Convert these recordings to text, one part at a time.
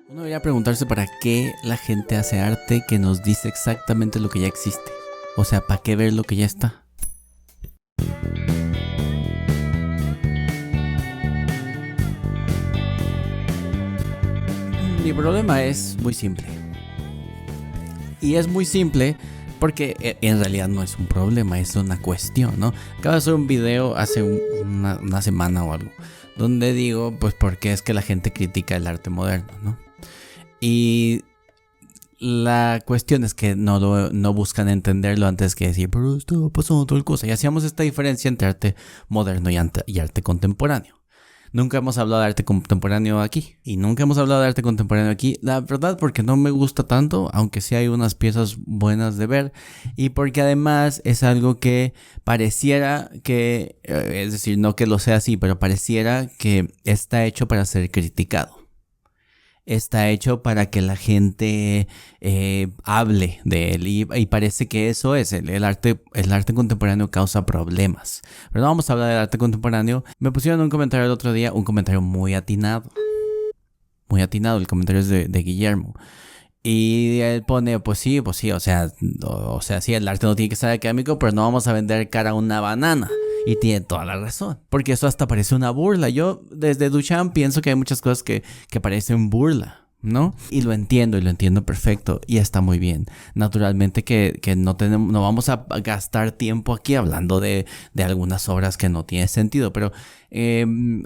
Uno debería preguntarse para qué la gente hace arte que nos dice exactamente lo que ya existe. O sea, ¿para qué ver lo que ya está? Mi problema es muy simple. Y es muy simple porque en realidad no es un problema, es una cuestión, ¿no? Acabo de hacer un video hace una semana o algo, donde digo, pues, por qué es que la gente critica el arte moderno, ¿no? Y la cuestión es que no buscan entenderlo antes que decir, pero esto pasó tal cosa. Y hacíamos esta diferencia entre arte moderno y arte contemporáneo. Nunca hemos hablado de arte contemporáneo aquí. Y nunca hemos hablado de arte contemporáneo aquí. La verdad, porque no me gusta tanto, aunque sí hay unas piezas buenas de ver. Y porque además es algo que pareciera que, es decir, no que lo sea así, pero pareciera que está hecho para ser criticado. Está hecho para que la gente hable de él y parece que eso es, el arte contemporáneo causa problemas. Pero no vamos a hablar del arte contemporáneo. Me pusieron un comentario el otro día, un comentario muy atinado. Muy atinado, el comentario es de Guillermo. Y él pone, pues sí, o sea, sí, el arte no tiene que ser académico, pero no vamos a vender cara a una banana. Y tiene toda la razón, porque eso hasta parece una burla. Yo desde Duchamp pienso que hay muchas cosas que parecen burla, ¿no? Y lo entiendo perfecto y está muy bien. Naturalmente que no vamos a gastar tiempo aquí hablando de algunas obras que no tienen sentido, pero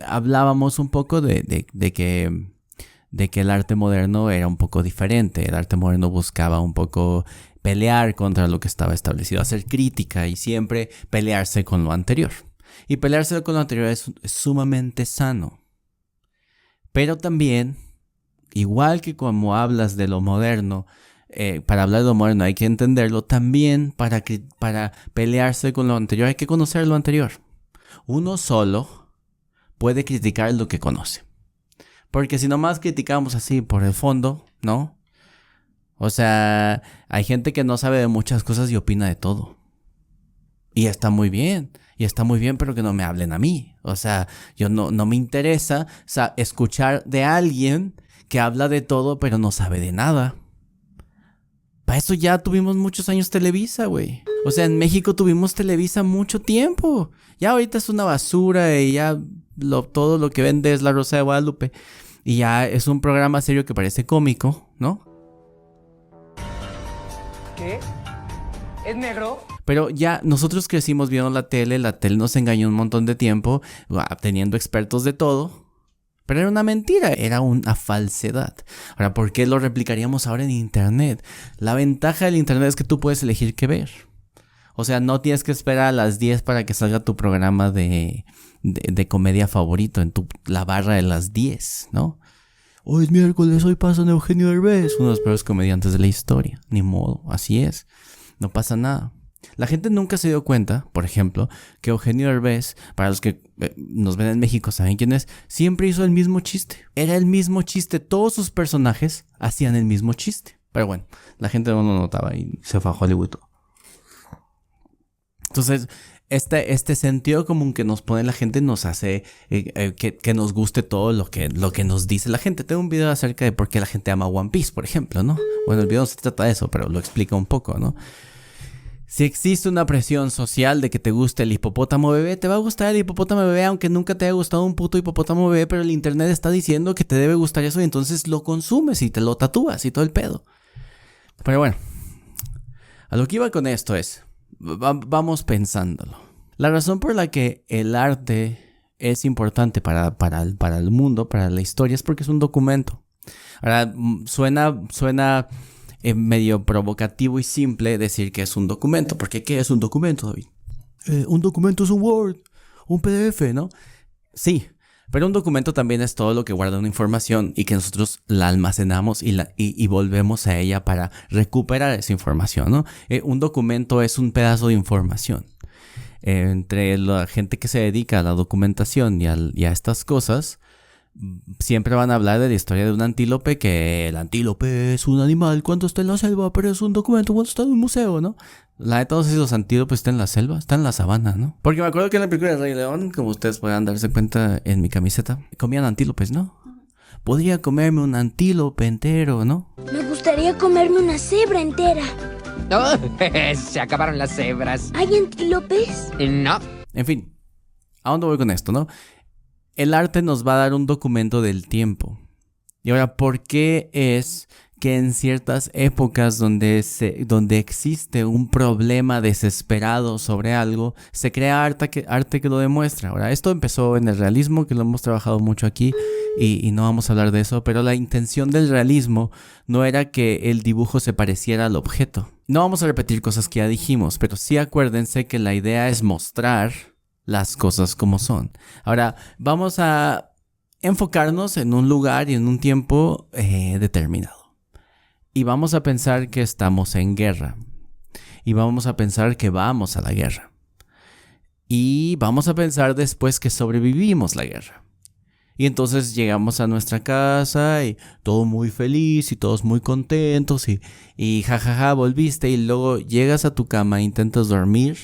hablábamos un poco de que el arte moderno era un poco diferente. El arte moderno buscaba un poco pelear contra lo que estaba establecido, hacer crítica y siempre pelearse con lo anterior. Y pelearse con lo anterior es sumamente sano. Pero también, igual que como hablas de lo moderno, para hablar de lo moderno hay que entenderlo, también para pelearse con lo anterior hay que conocer lo anterior. Uno solo puede criticar lo que conoce. Porque si nomás criticamos así por el fondo, ¿no? O sea, hay gente que no sabe de muchas cosas y opina de todo. Y está muy bien, pero que no me hablen a mí. O sea, yo no me interesa escuchar de alguien que habla de todo pero no sabe de nada. Para eso ya tuvimos muchos años Televisa, güey. O sea, en México tuvimos Televisa mucho tiempo. Ya ahorita es una basura y ya todo lo que vende es La Rosa de Guadalupe. Y ya es un programa serio que parece cómico, ¿no? ¿Qué? ¿Es negro? Pero ya nosotros crecimos viendo la tele nos engañó un montón de tiempo, teniendo expertos de todo. Pero era una mentira, era una falsedad. Ahora, ¿por qué lo replicaríamos ahora en internet? La ventaja del internet es que tú puedes elegir qué ver. O sea, no tienes que esperar a las 10 para que salga tu programa de comedia favorito en la barra de las 10, ¿no? Hoy es miércoles, hoy pasan Eugenio Derbez, uno de los peores comediantes de la historia. Ni modo, así es. No pasa nada. La gente nunca se dio cuenta, por ejemplo, que Eugenio Derbez, para los que nos ven en México saben quién es, siempre hizo el mismo chiste. Era el mismo chiste, todos sus personajes hacían el mismo chiste. Pero bueno, la gente no lo notaba y se fue a Hollywood. Entonces, este sentido común que nos pone la gente nos hace que nos guste todo lo que nos dice la gente. Tengo un video acerca de por qué la gente ama One Piece, por ejemplo, ¿no? Bueno, el video no se trata de eso, pero lo explica un poco, ¿no? Si existe una presión social de que te guste el hipopótamo bebé, te va a gustar el hipopótamo bebé aunque nunca te haya gustado un puto hipopótamo bebé, pero el internet está diciendo que te debe gustar eso y entonces lo consumes y te lo tatúas y todo el pedo. Pero bueno, a lo que iba con esto es, vamos pensándolo. La razón por la que el arte es importante para el mundo, para la historia, es porque es un documento. Ahora, suena medio provocativo y simple decir que es un documento, porque ¿qué es un documento, David? Un documento es un Word, un PDF, ¿no? Sí, pero un documento también es todo lo que guarda una información y que nosotros la almacenamos y volvemos a ella para recuperar esa información, ¿no? Un documento es un pedazo de información. Entre la gente que se dedica a la documentación y a estas cosas, siempre van a hablar de la historia de un antílope, que el antílope es un animal cuando está en la selva, pero es un documento cuando está en un museo, ¿no? La de todos esos antílopes están en la selva, están en la sabana, ¿no? Porque me acuerdo que en la película de Rey León, como ustedes podrán darse cuenta en mi camiseta, comían antílopes, ¿no? Podría comerme un antílope entero, ¿no? Me gustaría comerme una cebra entera. Oh, se acabaron las cebras. ¿Hay antílopes? No. En fin, ¿a dónde voy con esto, no? El arte nos va a dar un documento del tiempo. Y ahora, ¿por qué es que en ciertas épocas donde existe un problema desesperado sobre algo, se crea arte que lo demuestra? Ahora, esto empezó en el realismo, que lo hemos trabajado mucho aquí, y no vamos a hablar de eso, pero la intención del realismo no era que el dibujo se pareciera al objeto. No vamos a repetir cosas que ya dijimos, pero sí acuérdense que la idea es mostrar las cosas como son. Ahora, vamos a enfocarnos en un lugar y en un tiempo determinado. Y vamos a pensar que estamos en guerra. Y vamos a pensar que vamos a la guerra. Y vamos a pensar después que sobrevivimos la guerra. Y entonces llegamos a nuestra casa y todo muy feliz y todos muy contentos y jajaja, volviste, y luego llegas a tu cama e intentas dormir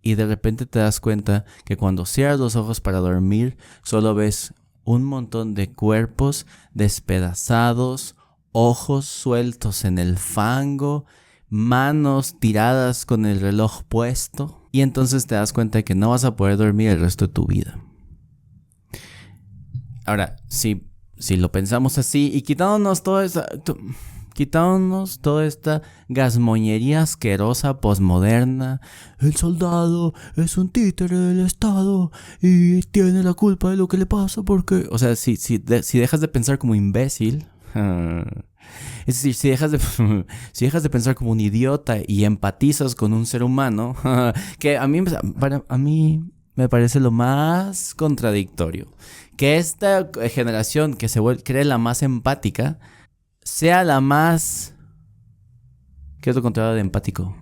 y de repente te das cuenta que cuando cierras los ojos para dormir solo ves un montón de cuerpos despedazados, ojos sueltos en el fango, manos tiradas con el reloj puesto, y entonces te das cuenta de que no vas a poder dormir el resto de tu vida. Ahora, si lo pensamos así y quitándonos toda esta gazmoñería asquerosa posmoderna, el soldado es un títere del Estado y tiene la culpa de lo que le pasa porque... O sea, si dejas de pensar como imbécil, es decir, si dejas de pensar como un idiota y empatizas con un ser humano, que a mí me parece lo más contradictorio, que esta generación que cree la más empática sea la más... ¿Qué es lo contrario de empático?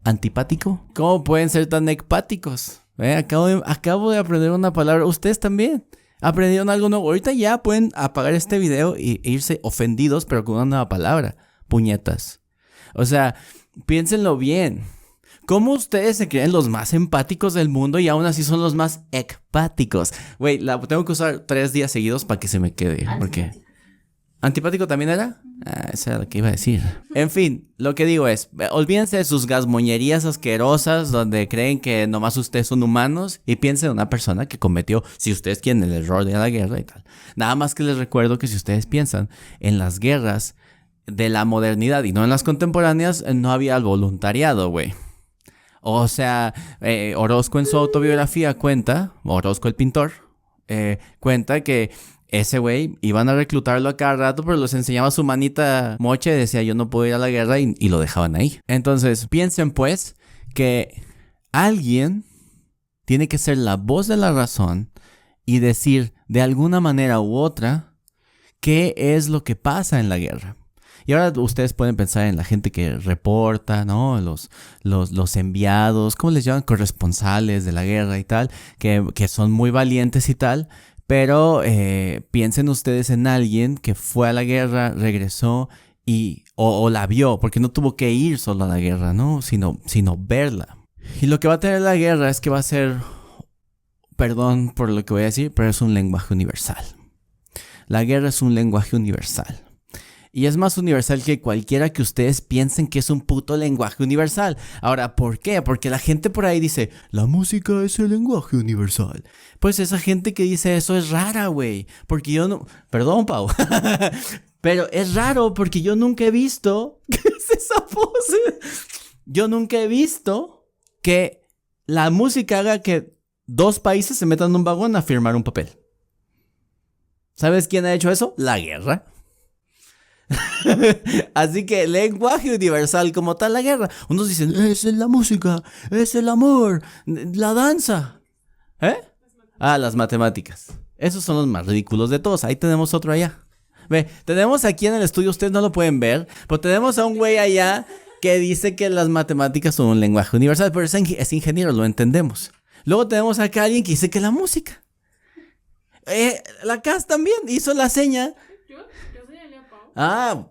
¿Antipático? ¿Cómo pueden ser tan ecpáticos? Acabo de aprender una palabra. Ustedes también aprendieron algo nuevo. Ahorita ya pueden apagar este video e irse ofendidos, pero con una nueva palabra. Puñetas. O sea, piénsenlo bien. ¿Cómo ustedes se creen los más empáticos del mundo y aún así son los más ecpáticos? Güey, la tengo que usar 3 días seguidos para que se me quede. Porque... ¿Antipático también era? Esa era lo que iba a decir. En fin, lo que digo es, olvídense de sus gazmoñerías asquerosas donde creen que nomás ustedes son humanos y piensen en una persona que cometió, si ustedes quieren, el error de la guerra y tal. Nada más que les recuerdo que si ustedes piensan en las guerras de la modernidad y no en las contemporáneas, no había el voluntariado, güey. O sea, Orozco en su autobiografía cuenta, Orozco el pintor, cuenta que ese güey iban a reclutarlo a cada rato, pero les enseñaba su manita mocha y decía yo no puedo ir a la guerra y lo dejaban ahí. Entonces, piensen pues que alguien tiene que ser la voz de la razón y decir de alguna manera u otra qué es lo que pasa en la guerra. Y ahora ustedes pueden pensar en la gente que reporta, ¿no? Los enviados, ¿cómo les llaman? Corresponsales de la guerra y tal, que son muy valientes y tal. Pero piensen ustedes en alguien que fue a la guerra, regresó o la vio, porque no tuvo que ir solo a la guerra, ¿no? Sino verla. Y lo que va a tener la guerra es que va a ser, perdón por lo que voy a decir, pero es un lenguaje universal. La guerra es un lenguaje universal. Y es más universal que cualquiera que ustedes piensen que es un puto lenguaje universal. Ahora, ¿por qué? Porque la gente por ahí dice, la música es el lenguaje universal. Pues esa gente que dice eso es rara, güey. Porque yo no... Perdón, Pau. Pero es raro porque yo nunca he visto... ¿Qué es esa pose? Yo nunca he visto que la música haga que 2 países se metan en un vagón a firmar un papel. ¿Sabes quién ha hecho eso? La guerra. Así que lenguaje universal como tal la guerra. Unos dicen, es la música, es el amor, la danza. Las matemáticas. Esos son los más ridículos de todos. Ahí tenemos otro allá. Ve, tenemos aquí en el estudio, ustedes no lo pueden ver, pero tenemos a un güey allá que dice que las matemáticas son un lenguaje universal, pero es ingeniero, lo entendemos. Luego tenemos acá a alguien que dice que la música. La Cas también hizo la seña. La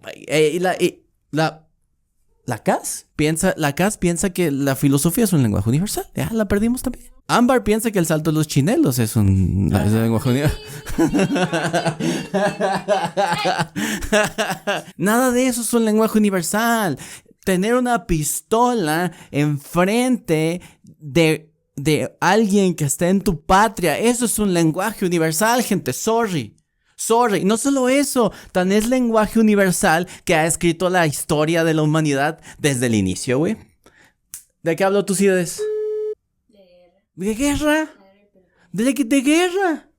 La CAS piensa que la filosofía es un lenguaje universal. Ya la perdimos también. Ámbar piensa que el salto de los chinelos es un lenguaje universal. Nada de eso es un lenguaje universal. Tener una pistola enfrente de alguien que está en tu patria, eso es un lenguaje universal, gente. Sorry. No solo eso, tan es lenguaje universal que ha escrito la historia de la humanidad desde el inicio, güey. ¿De qué habló Tucídides? ¿De guerra? ¿De guerra?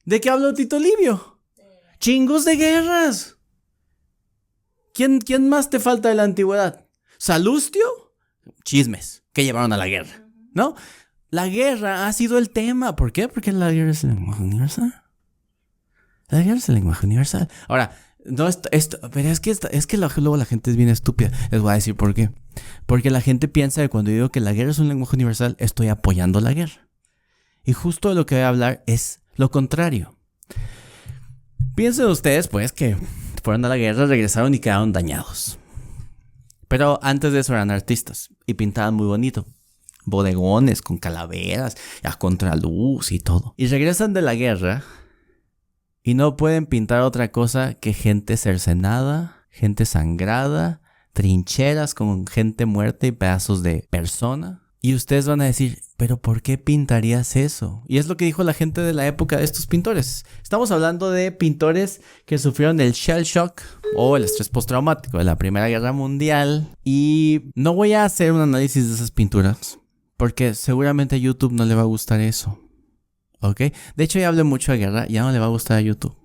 ¿De qué habló Tito Livio? Chingos de guerras. ¿Quién más te falta de la antigüedad? ¿Salustio? Chismes que llevaron a la guerra, ¿no? La guerra ha sido el tema. ¿Por qué? Porque la guerra es el lenguaje universal. La guerra es el lenguaje universal. Ahora, no pero es que luego la gente es bien estúpida. Les voy a decir por qué. Porque la gente piensa que cuando digo que la guerra es un lenguaje universal, estoy apoyando la guerra. Y justo de lo que voy a hablar es lo contrario. Piensen ustedes, pues, que fueron a la guerra, regresaron y quedaron dañados. Pero antes de eso eran artistas y pintaban muy bonito. Bodegones con calaveras, a contraluz y todo. Y regresan de la guerra y no pueden pintar otra cosa que gente cercenada, gente sangrada, trincheras con gente muerta y pedazos de persona. Y ustedes van a decir, ¿pero por qué pintarías eso? Y es lo que dijo la gente de la época de estos pintores. Estamos hablando de pintores que sufrieron el shell shock o el estrés postraumático de la Primera Guerra Mundial. Y no voy a hacer un análisis de esas pinturas, porque seguramente a YouTube no le va a gustar eso. ¿Ok? De hecho, ya hablé mucho de guerra, ya no le va a gustar a YouTube.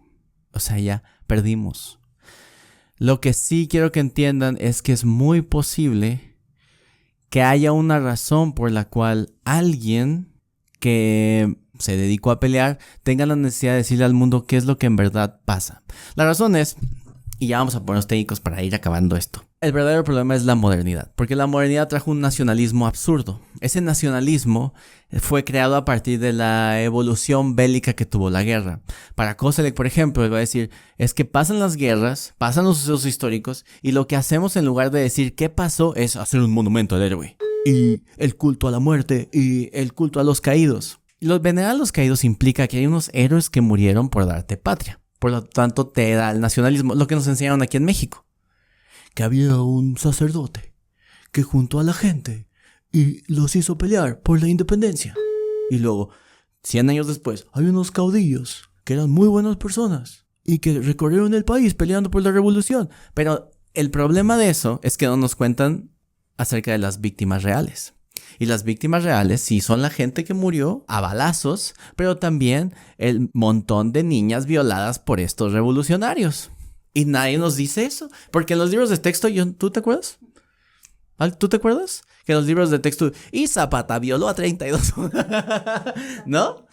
O sea, ya perdimos. Lo que sí quiero que entiendan es que es muy posible que haya una razón por la cual alguien que se dedicó a pelear tenga la necesidad de decirle al mundo qué es lo que en verdad pasa. La razón es, y ya vamos a ponernos técnicos para ir acabando esto. El verdadero problema es la modernidad, porque la modernidad trajo un nacionalismo absurdo. Ese nacionalismo fue creado a partir de la evolución bélica que tuvo la guerra. Para Koselleck, por ejemplo, él va a decir, es que pasan las guerras, pasan los sucesos históricos, y lo que hacemos en lugar de decir qué pasó es hacer un monumento al héroe. Y el culto a la muerte, y el culto a los caídos. Venerar a los caídos implica que hay unos héroes que murieron por darte patria. Por lo tanto, te da el nacionalismo, lo que nos enseñaron aquí en México. Que había un sacerdote que juntó a la gente y los hizo pelear por la independencia. Y luego, 100 años después, hay unos caudillos que eran muy buenas personas y que recorrieron el país peleando por la revolución. Pero el problema de eso es que no nos cuentan acerca de las víctimas reales. Y las víctimas reales sí son la gente que murió a balazos, pero también el montón de niñas violadas por estos revolucionarios. Y nadie nos dice eso, porque en los libros de texto, ¿tú te acuerdas? ¿Tú te acuerdas? Que en los libros de texto, y Zapata violó a 32. ¿No?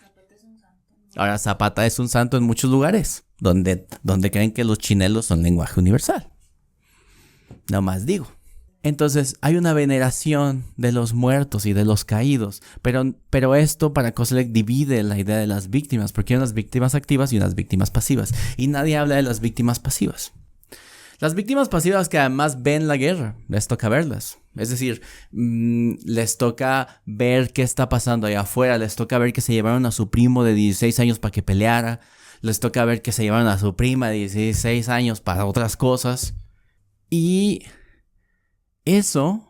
Ahora Zapata es un santo en muchos lugares, donde creen que los chinelos son lenguaje universal. No más digo. Entonces hay una veneración de los muertos y de los caídos, pero esto para Koselleck divide la idea de las víctimas, porque hay unas víctimas activas y unas víctimas pasivas, y nadie habla de las víctimas pasivas. Las víctimas pasivas que además ven la guerra, les toca verlas, es decir, les toca ver qué está pasando allá afuera, les toca ver que se llevaron a su primo de 16 años para que peleara, les toca ver que se llevaron a su prima de 16 años para otras cosas, y eso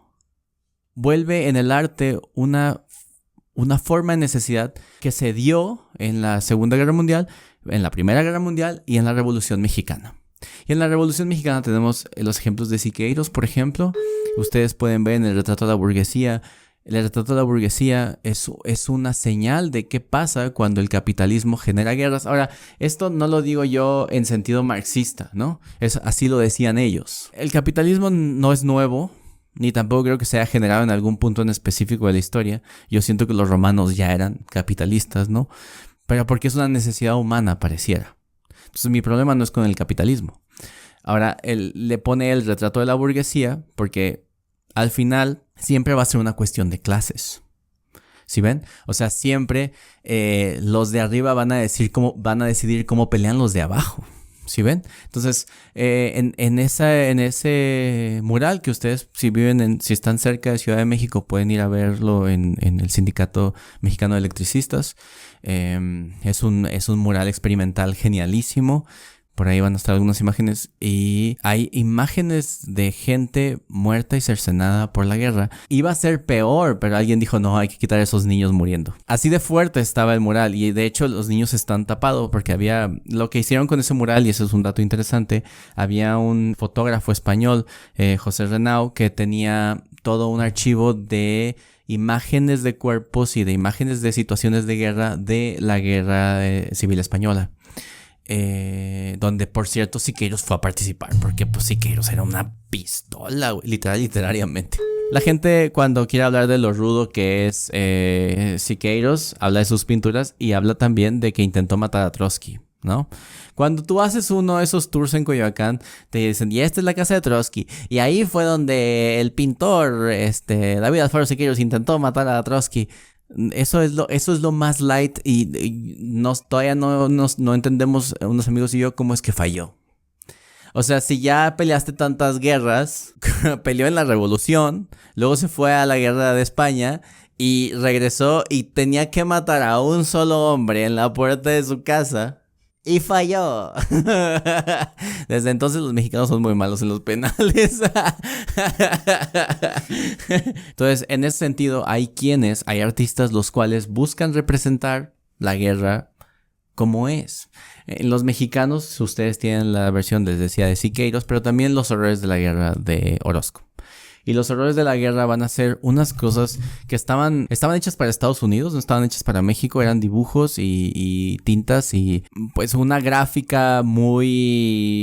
vuelve en el arte una forma de necesidad que se dio en la Segunda Guerra Mundial, en la Primera Guerra Mundial y en la Revolución Mexicana. Y en la Revolución Mexicana tenemos los ejemplos de Siqueiros, por ejemplo. Ustedes pueden ver en el retrato de la burguesía. El retrato de la burguesía es una señal de qué pasa cuando el capitalismo genera guerras. Ahora, esto no lo digo yo en sentido marxista, ¿no? Así lo decían ellos. El capitalismo no es nuevo, ni tampoco creo que se haya generado en algún punto en específico de la historia. Yo siento que los romanos ya eran capitalistas, ¿no? Pero porque es una necesidad humana, pareciera. Entonces mi problema no es con el capitalismo. Ahora, él le pone el retrato de la burguesía porque al final siempre va a ser una cuestión de clases. ¿Sí ven? O sea, siempre los de arriba van a decidir cómo pelean los de abajo. ¿Sí ven? Entonces, en ese mural que ustedes, si están cerca de Ciudad de México, pueden ir a verlo en el Sindicato Mexicano de Electricistas. Es un mural experimental genialísimo. Por ahí van a estar algunas imágenes y hay imágenes de gente muerta y cercenada por la guerra. Iba a ser peor, pero alguien dijo, no, hay que quitar a esos niños muriendo. Así de fuerte estaba el mural y de hecho los niños están tapados porque lo que hicieron con ese mural, y eso es un dato interesante, había un fotógrafo español, José Renau, que tenía todo un archivo de imágenes de cuerpos y de imágenes de situaciones de guerra de la guerra civil española. Donde por cierto Siqueiros fue a participar porque pues Siqueiros era una pistola, güey, literariamente. La gente cuando quiere hablar de lo rudo que es Siqueiros, habla de sus pinturas y habla también de que intentó matar a Trotsky, ¿no? Cuando tú haces uno de esos tours en Coyoacán, te dicen, y esta es la casa de Trotsky, y ahí fue donde el pintor David Alfaro Siqueiros intentó matar a Trotsky. Eso es lo más light y todavía no entendemos, unos amigos y yo, cómo es que falló. O sea, si ya peleaste tantas guerras, peleó en la Revolución, luego se fue a la Guerra de España y regresó y tenía que matar a un solo hombre en la puerta de su casa y falló. Desde entonces los mexicanos son muy malos en los penales. Entonces, en ese sentido, hay artistas los cuales buscan representar la guerra como es. Los mexicanos, ustedes tienen la versión, les decía, de Siqueiros, pero también los horrores de la guerra de Orozco. Y los horrores de la guerra van a ser unas cosas que estaban hechas para Estados Unidos, no estaban hechas para México, eran dibujos y tintas y pues una gráfica muy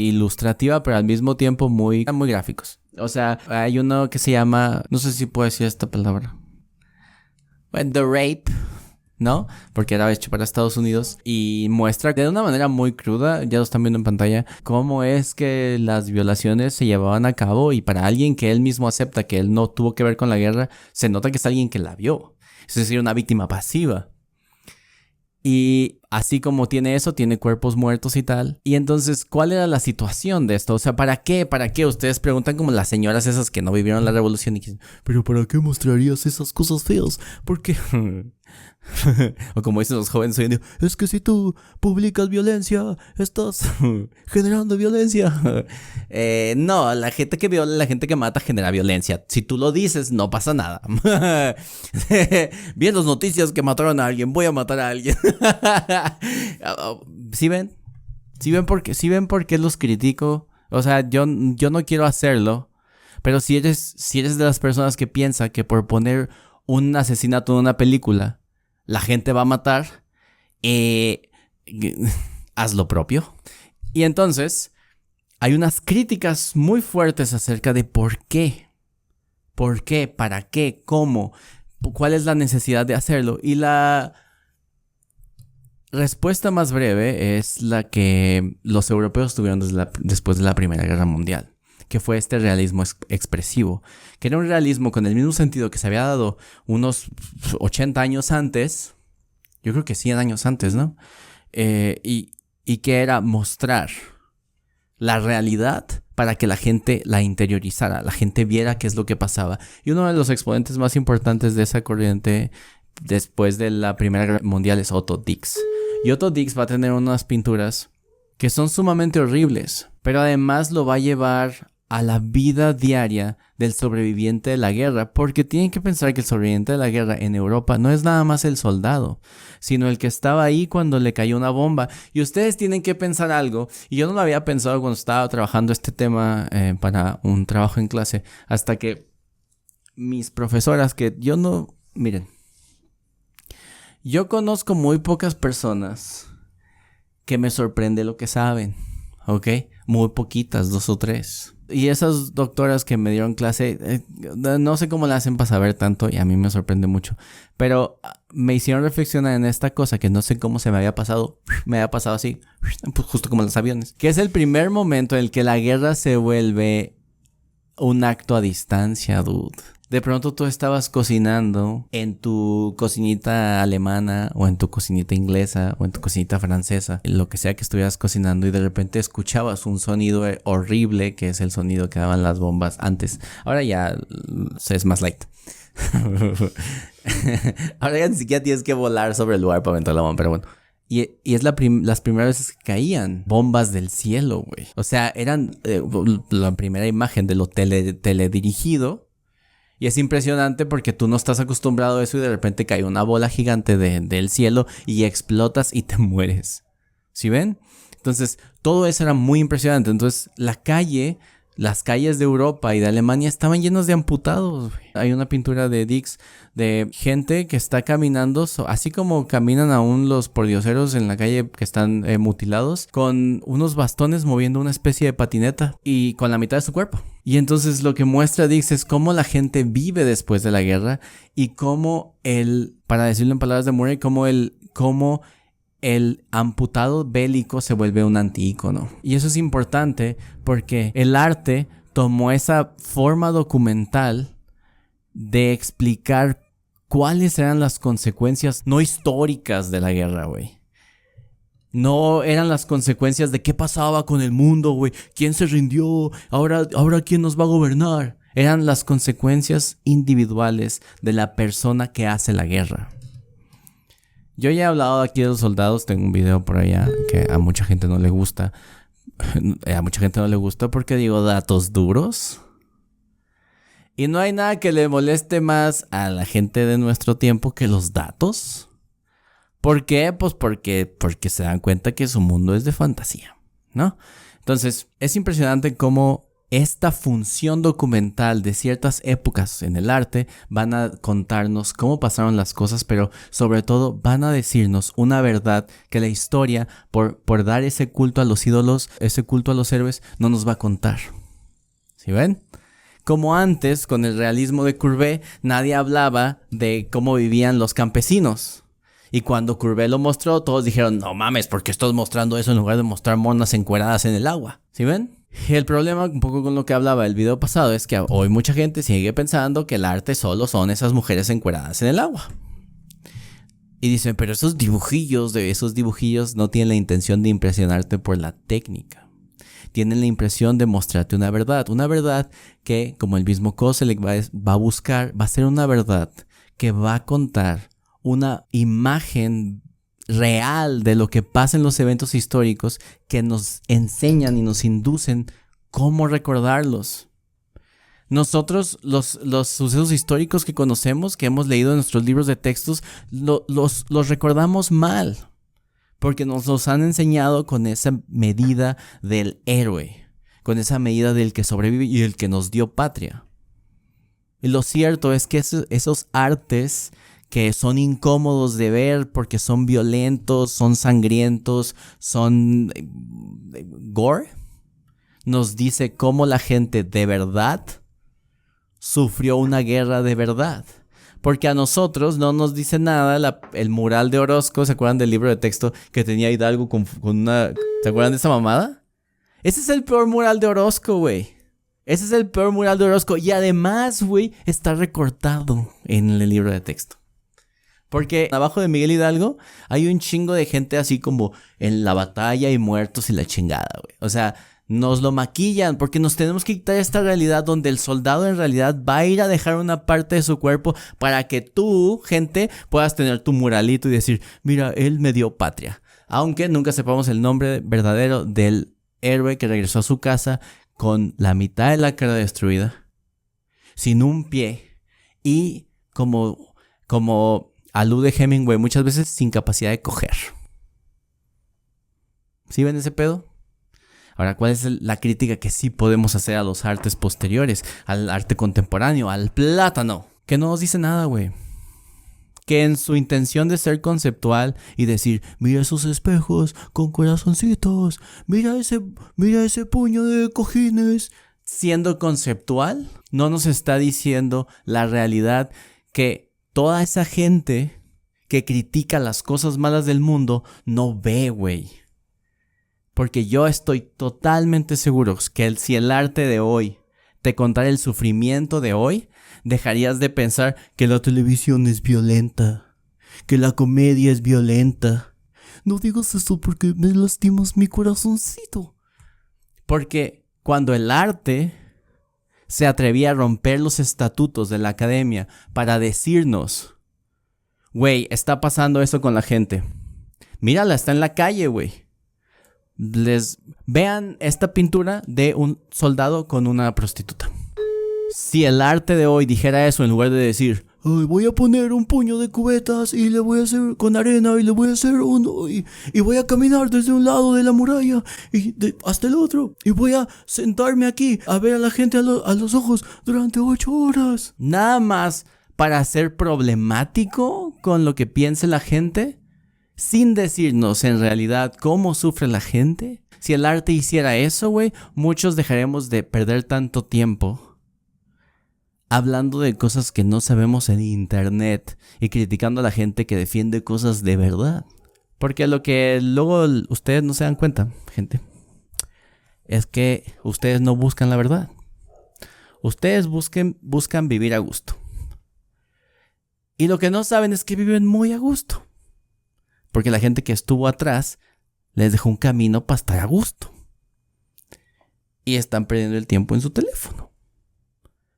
ilustrativa, pero al mismo tiempo muy gráficos. O sea, hay uno que se llama, no sé si puedo decir esta palabra, bueno, The Rape, ¿no? Porque era hecho para Estados Unidos y muestra de una manera muy cruda, ya lo están viendo en pantalla, cómo es que las violaciones se llevaban a cabo y para alguien que él mismo acepta que él no tuvo que ver con la guerra, se nota que es alguien que la vio, es decir, una víctima pasiva. Y así como tiene eso, tiene cuerpos muertos y tal. Y entonces, ¿cuál era la situación de esto? O sea, ¿para qué? ¿Para qué? Ustedes preguntan como las señoras esas que no vivieron la revolución y que dicen, ¿pero para qué mostrarías esas cosas feas? ¿Por qué? O como dicen los jóvenes hoy en día, es que si tú publicas violencia, estás generando violencia. No, la gente que viola, la gente que mata genera violencia. Si tú lo dices, no pasa nada. Vi en las noticias que mataron a alguien, voy a matar a alguien. ¿Sí ven? ¿Sí ven por qué los critico? O sea, yo no quiero hacerlo, pero si eres de las personas que piensa que por poner un asesinato en una película la gente va a matar, haz lo propio. Y entonces hay unas críticas muy fuertes acerca de por qué, para qué, cómo, cuál es la necesidad de hacerlo. Y la respuesta más breve es la que los europeos tuvieron después de la Primera Guerra Mundial, que fue este realismo expresivo, que era un realismo con el mismo sentido que se había dado unos 80 años antes, yo creo que 100 años antes, ¿no? Y que era mostrar la realidad para que la gente la interiorizara, la gente viera qué es lo que pasaba. Y uno de los exponentes más importantes de esa corriente después de la Primera Guerra Mundial es Otto Dix. Y Otto Dix va a tener unas pinturas que son sumamente horribles, pero además lo va a llevar a la vida diaria del sobreviviente de la guerra, porque tienen que pensar que el sobreviviente de la guerra en Europa no es nada más el soldado, sino el que estaba ahí cuando le cayó una bomba. Y ustedes tienen que pensar algo, y yo no lo había pensado cuando estaba trabajando este tema para un trabajo en clase, hasta que mis profesoras, miren, yo conozco muy pocas personas que me sorprende lo que saben, ¿ok? Muy poquitas, 2 o 3. Y esas doctoras que me dieron clase, no sé cómo la hacen para saber tanto y a mí me sorprende mucho. Pero me hicieron reflexionar en esta cosa que no sé cómo se me había pasado. Me había pasado así, pues justo como los aviones. Que es el primer momento en el que la guerra se vuelve un acto a distancia, dude. De pronto tú estabas cocinando en tu cocinita alemana o en tu cocinita inglesa o en tu cocinita francesa, lo que sea que estuvieras cocinando, y de repente escuchabas un sonido horrible, que es el sonido que daban las bombas antes. Ahora ya es más light. Ahora ya ni siquiera tienes que volar sobre el lugar para aventar la bomba, pero bueno. Y es las primeras veces que caían bombas del cielo, güey. O sea, eran la primera imagen de lo teledirigido. Y es impresionante porque tú no estás acostumbrado a eso y de repente cae una bola gigante del cielo y explotas y te mueres. ¿Sí ven? Entonces, todo eso era muy impresionante. Entonces, las calles de Europa y de Alemania estaban llenas de amputados. Hay una pintura de Dix de gente que está caminando, así como caminan aún los pordioseros en la calle que están mutilados, con unos bastones moviendo una especie de patineta y con la mitad de su cuerpo. Y entonces lo que muestra Dix es cómo la gente vive después de la guerra y cómo para decirlo en palabras de Murray, cómo el amputado bélico se vuelve un antiícono. Y eso es importante porque el arte tomó esa forma documental de explicar cuáles eran las consecuencias no históricas de la guerra, güey. No eran las consecuencias de qué pasaba con el mundo, güey. ¿Quién se rindió? Ahora ¿quién nos va a gobernar? Eran las consecuencias individuales de la persona que hace la guerra. Yo ya he hablado aquí de los soldados. Tengo un video por allá que a mucha gente no le gusta. A mucha gente no le gusta porque digo datos duros. Y no hay nada que le moleste más a la gente de nuestro tiempo que los datos. ¿Por qué? Pues porque se dan cuenta que su mundo es de fantasía, ¿no? Entonces, es impresionante cómo esta función documental de ciertas épocas en el arte van a contarnos cómo pasaron las cosas, pero sobre todo van a decirnos una verdad que la historia, por dar ese culto a los ídolos, ese culto a los héroes, no nos va a contar. ¿Sí ven? Como antes, con el realismo de Courbet, nadie hablaba de cómo vivían los campesinos. Y cuando Courbet lo mostró, todos dijeron, no mames, ¿por qué estás mostrando eso en lugar de mostrar monas encueradas en el agua? ¿Sí ven? Y el problema, un poco con lo que hablaba el video pasado, es que hoy mucha gente sigue pensando que el arte solo son esas mujeres encueradas en el agua. Y dicen, pero esos dibujillos no tienen la intención de impresionarte por la técnica. Tienen la impresión de mostrarte una verdad que, como el mismo Koselleck va a buscar, va a ser una verdad que va a contar una imagen real de lo que pasa en los eventos históricos que nos enseñan y nos inducen cómo recordarlos. Nosotros, los sucesos históricos que conocemos, que hemos leído en nuestros libros de textos, los recordamos mal, porque nos los han enseñado con esa medida del héroe, con esa medida del que sobrevive y el que nos dio patria. Y lo cierto es que esos artes que son incómodos de ver porque son violentos, son sangrientos, son gore, nos dice cómo la gente de verdad sufrió una guerra de verdad. Porque a nosotros no nos dice nada el mural de Orozco. ¿Se acuerdan del libro de texto que tenía Hidalgo con una... ¿Se acuerdan de esa mamada? Ese es el peor mural de Orozco, güey. Ese es el peor mural de Orozco. Y además, güey, está recortado en el libro de texto. Porque abajo de Miguel Hidalgo hay un chingo de gente así como en la batalla y muertos y la chingada, güey. O sea, nos lo maquillan porque nos tenemos que quitar esta realidad donde el soldado en realidad va a ir a dejar una parte de su cuerpo para que tú, gente, puedas tener tu muralito y decir, mira, él me dio patria. Aunque nunca sepamos el nombre verdadero del héroe que regresó a su casa con la mitad de la cara destruida, sin un pie y como alude Hemingway muchas veces sin capacidad de coger. ¿Sí ven ese pedo? Ahora, ¿cuál es la crítica que sí podemos hacer a los artes posteriores? Al arte contemporáneo, al plátano. Que no nos dice nada, güey. Que en su intención de ser conceptual y decir, mira esos espejos con corazoncitos, mira ese puño de cojines. Siendo conceptual, no nos está diciendo la realidad que toda esa gente que critica las cosas malas del mundo no ve, güey. Porque yo estoy totalmente seguro que si el arte de hoy te contara el sufrimiento de hoy, dejarías de pensar que la televisión es violenta, que la comedia es violenta. No digas eso porque me lastimas mi corazoncito. Porque cuando el arte se atrevía a romper los estatutos de la academia para decirnos, güey, está pasando eso con la gente. Mírala, está en la calle, güey. Vean esta pintura de un soldado con una prostituta. Si el arte de hoy dijera eso en lugar de decir, ay, voy a poner un puño de cubetas y le voy a hacer con arena y le voy a hacer uno y voy a caminar desde un lado de la muralla hasta el otro y voy a sentarme aquí a ver a la gente a los ojos durante 8 horas. Nada más para ser problemático con lo que piense la gente, sin decirnos en realidad cómo sufre la gente. Si el arte hiciera eso, güey, muchos dejaremos de perder tanto tiempo hablando de cosas que no sabemos en internet y criticando a la gente que defiende cosas de verdad. Porque lo que luego ustedes no se dan cuenta, gente, es que ustedes no buscan la verdad. Ustedes buscan vivir a gusto. Y lo que no saben es que viven muy a gusto. Porque la gente que estuvo atrás les dejó un camino para estar a gusto. Y están perdiendo el tiempo en su teléfono,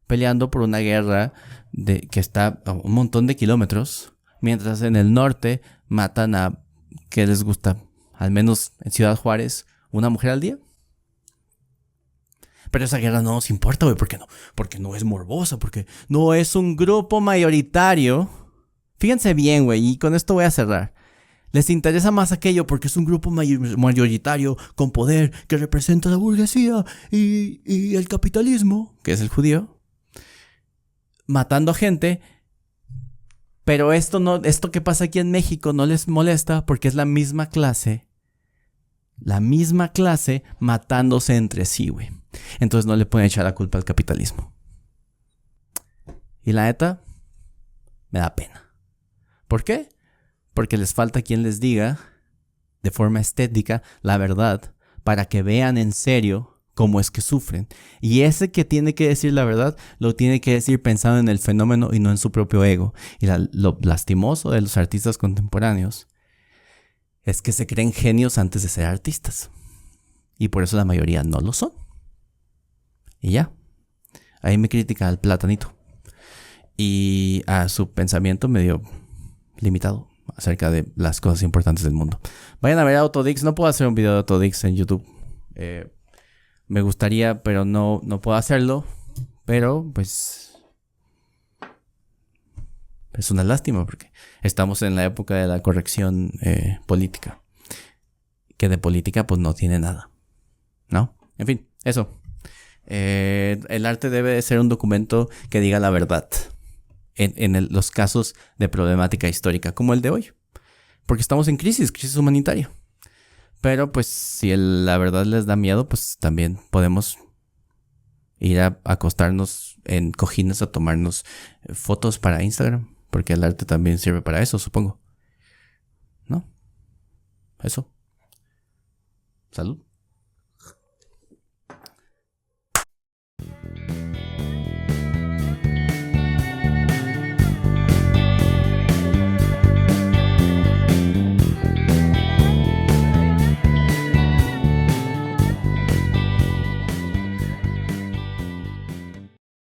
peleando por una guerra que está a un montón de kilómetros, mientras en el norte matan a, ¿qué les gusta? Al menos en Ciudad Juárez, una mujer al día. Pero esa guerra no nos importa, güey. ¿Por qué no? Porque no es morbosa, porque no es un grupo mayoritario. Fíjense bien, güey, y con esto voy a cerrar. Les interesa más aquello porque es un grupo mayoritario con poder que representa la burguesía y el capitalismo, que es el judío, matando a gente. Pero esto que pasa aquí en México no les molesta porque es la misma clase matándose entre sí, güey. Entonces no le pueden echar la culpa al capitalismo. Y la neta, me da pena. ¿Por qué? Porque les falta quien les diga de forma estética la verdad para que vean en serio cómo es que sufren. Y ese que tiene que decir la verdad lo tiene que decir pensando en el fenómeno y no en su propio ego. Y lo lastimoso de los artistas contemporáneos es que se creen genios antes de ser artistas. Y por eso la mayoría no lo son. Y ya. Ahí me critica al platanito. Y a su pensamiento medio limitado acerca de las cosas importantes del mundo. Vayan a ver a Autodix. No puedo hacer un video de Autodix en YouTube. Me gustaría, pero no puedo hacerlo. Pero, pues, es una lástima porque estamos en la época de la corrección política. Que de política, pues, no tiene nada. ¿No? En fin, eso. El arte debe de ser un documento que diga la verdad. En los casos de problemática histórica como el de hoy. Porque estamos en crisis humanitaria. Pero pues si la verdad les da miedo, pues también podemos ir a acostarnos en cojines a tomarnos fotos para Instagram. Porque el arte también sirve para eso, supongo. ¿No? Eso. Salud.